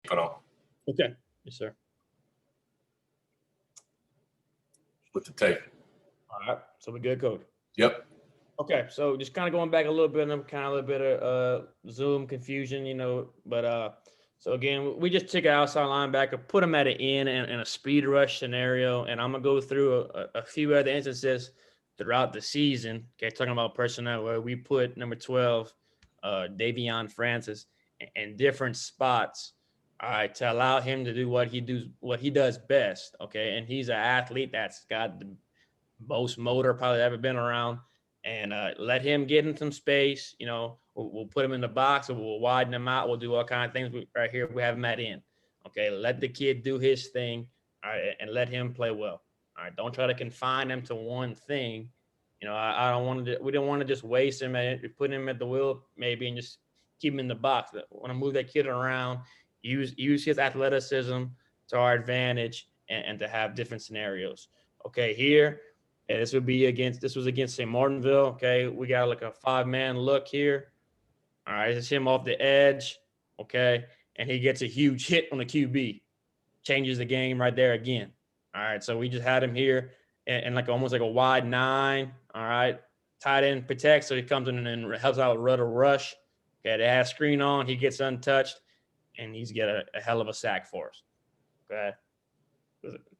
Hold on. Okay. Yes, sir. With the tape. All right. So we good, Coach? Yep. Okay. So just kind of going back a little bit, and kind of a little bit of Zoom confusion, but so again, we just took an outside linebacker, put him at an end in a speed rush scenario, and I'm gonna go through a few other instances throughout the season. Okay, talking about personnel where we put number 12, Davion Francis, in different spots. All right, to allow him to do what he does best. Okay, and he's an athlete that's got the most motor probably ever been around. And let him get in some space. We'll put him in the box, or we'll widen him out. We'll do all kinds of things. Right here, we have him at in. Okay, let the kid do his thing. All right, and let him play well. All right, don't try to confine him to one thing. I don't want to. We don't want to just waste him and put him at the wheel maybe and just keep him in the box. I want to move that kid around. Use his athleticism to our advantage and to have different scenarios. Okay, here. Yeah, this was against St. Martinville. Okay, we got like a 5-man look here. All right, it's him off the edge. Okay, and he gets a huge hit on the QB, changes the game right there again. All right, so we just had him here and like almost like a wide 9. All right, tight end protects, so he comes in and helps out with rush. Okay, they have screen on, he gets untouched, and he's got a hell of a sack for us. Okay.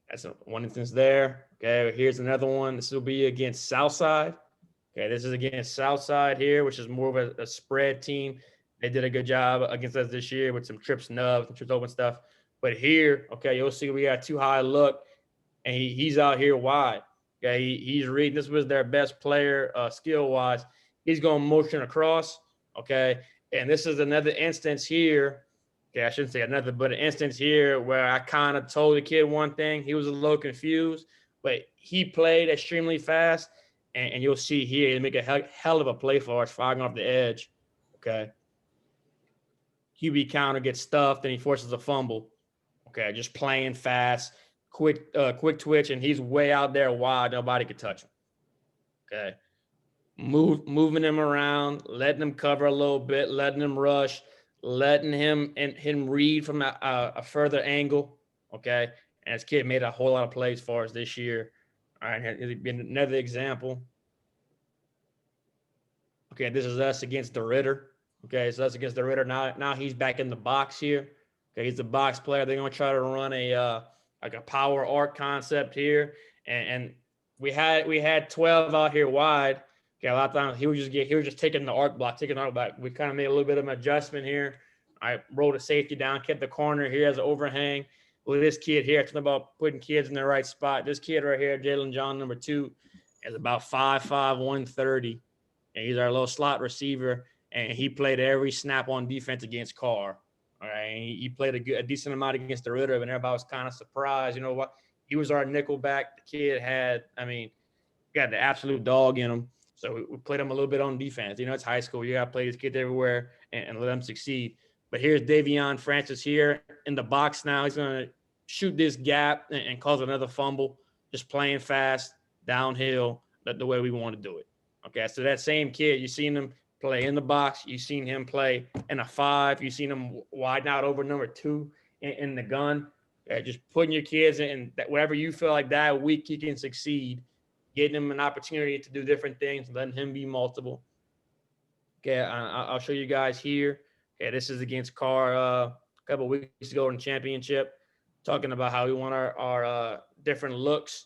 That's one instance there. Okay, here's another one. This will be against Southside. Okay, this is against Southside here, which is more of a spread team. They did a good job against us this year with some trips nubs, some trips open stuff. But here, okay, you'll see we got too high look, and he's out here wide. Okay, he's reading. This was their best player skill-wise. He's going motion across, okay? And this is another instance here. Okay, I shouldn't say another, but an instance here where I kind of told the kid one thing. He was a little confused, but he played extremely fast. And you'll see here, he make a hell of a play for us, firing off the edge. Okay. QB counter gets stuffed, and he forces a fumble. Okay, just playing fast, quick twitch, and he's way out there wide. Nobody could touch him. Okay. Moving him around, letting him cover a little bit, letting him rush, letting him read from a further angle. Okay. And this kid made a whole lot of plays for us this year. All right. Here's been another example. Okay. This is us against the Ritter. Okay. So that's against the Ritter. Now he's back in the box here. Okay. He's the box player. They're going to try to run like a power arc concept here. And we had 12 out here wide. Okay, a lot of times he was just taking the arc block. We kind of made a little bit of an adjustment here. I rolled a safety down, kept the corner here as an overhang. With this kid here, talking about putting kids in the right spot. This kid right here, Jalen John, number 2, is about 5'5", 130. And he's our little slot receiver. And he played every snap on defense against Carr. All right, and he played a decent amount against the Ritter, and everybody was kind of surprised. You know what? He was our nickel back. The kid got the absolute dog in him. So we played him a little bit on defense. It's high school. You got to play these kids everywhere and let them succeed. But here's Davion Francis here in the box now. He's going to shoot this gap and cause another fumble, just playing fast, downhill, the way we want to do it. Okay, so that same kid, you've seen him play in the box. You've seen him play in a 5. You've seen him widen out over number 2 in the gun. Just putting your kids in that wherever you feel like that week he can succeed. Getting him an opportunity to do different things, letting him be multiple. Okay, I'll show you guys here. Okay, this is against Carr a couple of weeks ago in the championship, talking about how we want our different looks.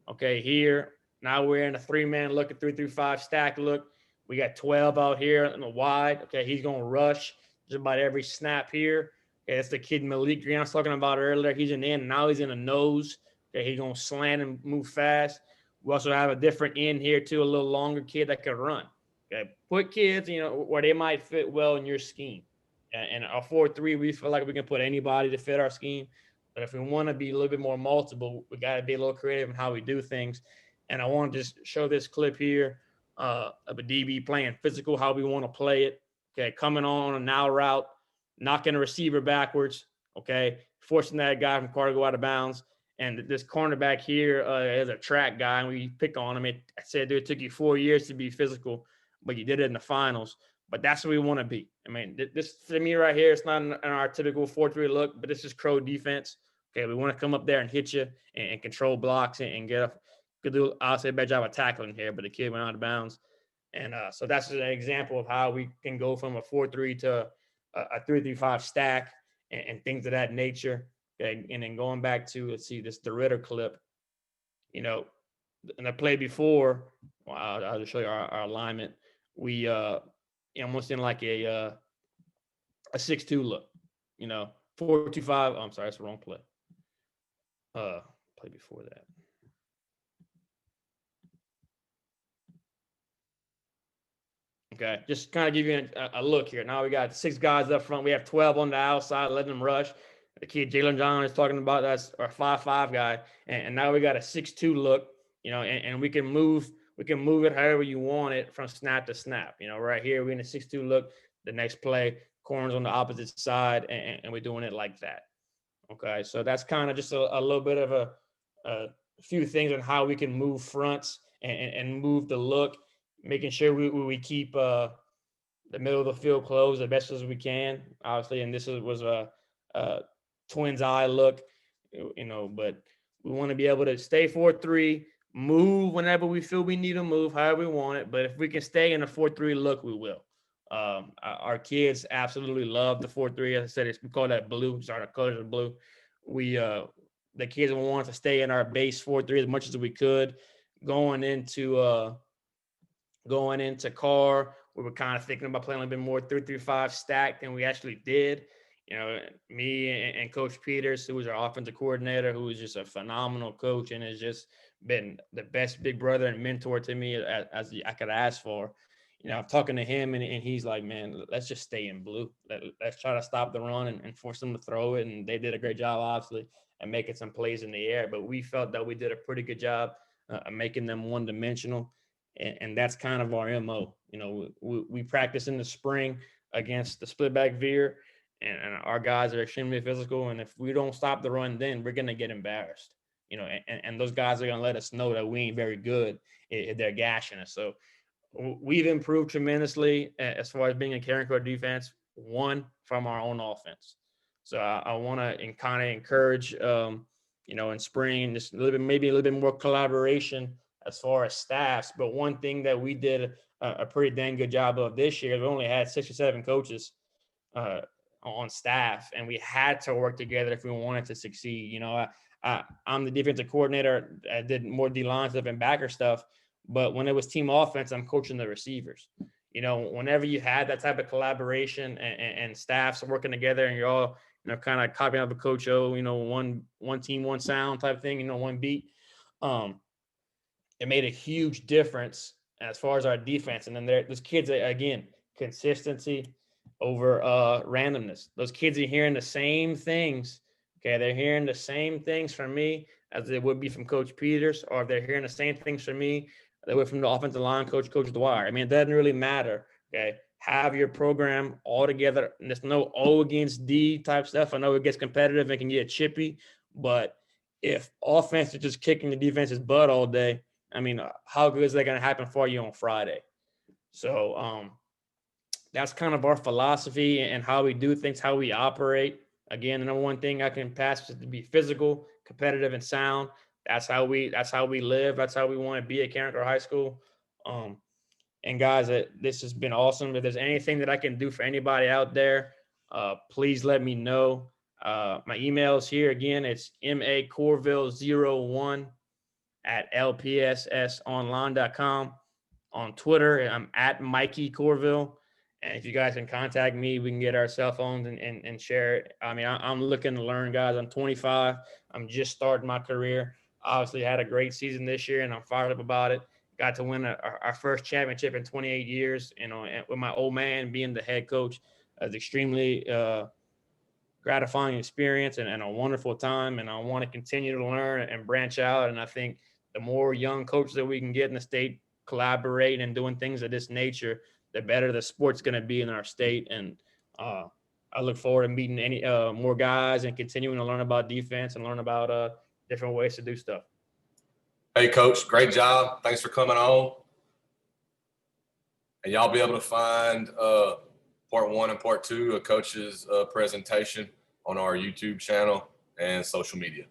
Okay, here, now we're in a 3-man look, a 3-5 stack look. We got 12 out here in the wide. Okay, he's going to rush just about every snap here. Okay, that's the kid Malik Green I was talking about earlier. He's in the end, now he's in the nose. Okay, he's going to slant and move fast. We also have a different end here, too, a little longer kid that can run. Okay, put kids, where they might fit well in your scheme. And our 4-3, we feel like we can put anybody to fit our scheme. But if we want to be a little bit more multiple, we got to be a little creative in how we do things. And I want to just show this clip here of a DB playing physical, how we want to play it. Okay, coming on a now route, knocking a receiver backwards. Okay, forcing that guy from Carr to go out of bounds. And this cornerback here is a track guy, and we pick on him. I said, dude, it took you 4 years to be physical, but you did it in the finals. but that's where we want to be. I mean, this to me right here, it's not in our typical 4-3 look, but this is Crow defense. Okay, we want to come up there and hit you and control blocks and get up. Could do, I'll say, a better job of tackling here, but the kid went out of bounds. And so that's an example of how we can go from a 4-3 to a 3-3-5 stack and things of that nature. Okay, and then going back to, let's see, this DeRitter clip, you know, in the play before, well, I'll just show you our alignment. We almost in like a 6-2 look, 4-2-5. I'm sorry, that's the wrong play. Play before that. Okay, just kind of give you a look here. Now we got 6 guys up front. We have 12 on the outside, letting them rush. The kid Jalen John is talking about, that's our 5-5 guy, and now we got a 6-2 look. And we can move it however you want it from snap to snap. Right here we're in a 6-2 look. The next play, corners on the opposite side, and we're doing it like that. Okay, so that's kind of just a little bit of a few things on how we can move fronts and move the look, making sure we keep the middle of the field closed the best as we can, obviously. And this was a twins eye look, but we want to be able to stay 4-3, move whenever we feel we need to move, however we want it. But if we can stay in a 4-3 look, we will. Our kids absolutely love the 4-3. As I said, we call that blue. Sorry, our colors are blue. The kids want to stay in our base 4-3 as much as we could. Going into Car, we were kind of thinking about playing a little bit more 3-3-5 stack than we actually did. Me and Coach Peters, who was our offensive coordinator, who was just a phenomenal coach and has just been the best big brother and mentor to me as I could ask for. I'm talking to him and he's like, man, let's just stay in blue. Let's try to stop the run and force them to throw it. And they did a great job, obviously, at making some plays in the air. But we felt that we did a pretty good job of making them one-dimensional. And that's kind of our MO. We practice in the spring against the split back veer, and our guys are extremely physical. And if we don't stop the run, then we're going to get embarrassed. And those guys are going to let us know that we ain't very good if they're gashing us. So we've improved tremendously as far as being a Carencro defense, one from our own offense. So I want to kind of encourage, in spring, just maybe a little bit more collaboration as far as staffs. But one thing that we did a pretty dang good job of this year, we only had 6 or 7 coaches on staff, and we had to work together if we wanted to succeed. I'm the defensive coordinator. I did more D-line stuff and backer stuff. But when it was team offense, I'm coaching the receivers. Whenever you had that type of collaboration and staffs working together and you're all, kind of copying up a Coach O, one team, one sound type thing, one beat, it made a huge difference as far as our defense. And then those kids, again, consistency over randomness. Those kids are hearing the same things. Okay, they're hearing the same things from me as they would be from Coach Peters, or if they're hearing the same things from me they would from the offensive line coach, Coach Dwyer. I mean, it doesn't really matter. Okay, have your program all together. And there's no O against D type stuff. I know it gets competitive and can get chippy, but if offense is just kicking the defense's butt all day, I mean, how good is that going to happen for you on Friday? So that's kind of our philosophy and how we do things, how we operate. Again, the number one thing I can pass is to be physical, competitive, and sound. That's how we live. That's how we want to be at Carencro High School. And guys, this has been awesome. If there's anything that I can do for anybody out there, please let me know. My email is here again. It's macourville01@lpssonline.com. On Twitter, I'm at Mikey Courville. And if you guys can contact me, we can get our cell phones and share it. I mean, I'm looking to learn, guys. I'm 25. I'm just starting my career. Obviously had a great season this year, and I'm fired up about it. Got to win our first championship in 28 years, and with my old man being the head coach. It's extremely gratifying experience and a wonderful time, and I want to continue to learn and branch out. And I think the more young coaches that we can get in the state collaborating and doing things of this nature, the better the sport's going to be in our state. And I look forward to meeting any more guys and continuing to learn about defense and learn about different ways to do stuff. Hey, Coach, great job. Thanks for coming on. And y'all be able to find part 1 and part 2 of Coach's presentation on our YouTube channel and social media.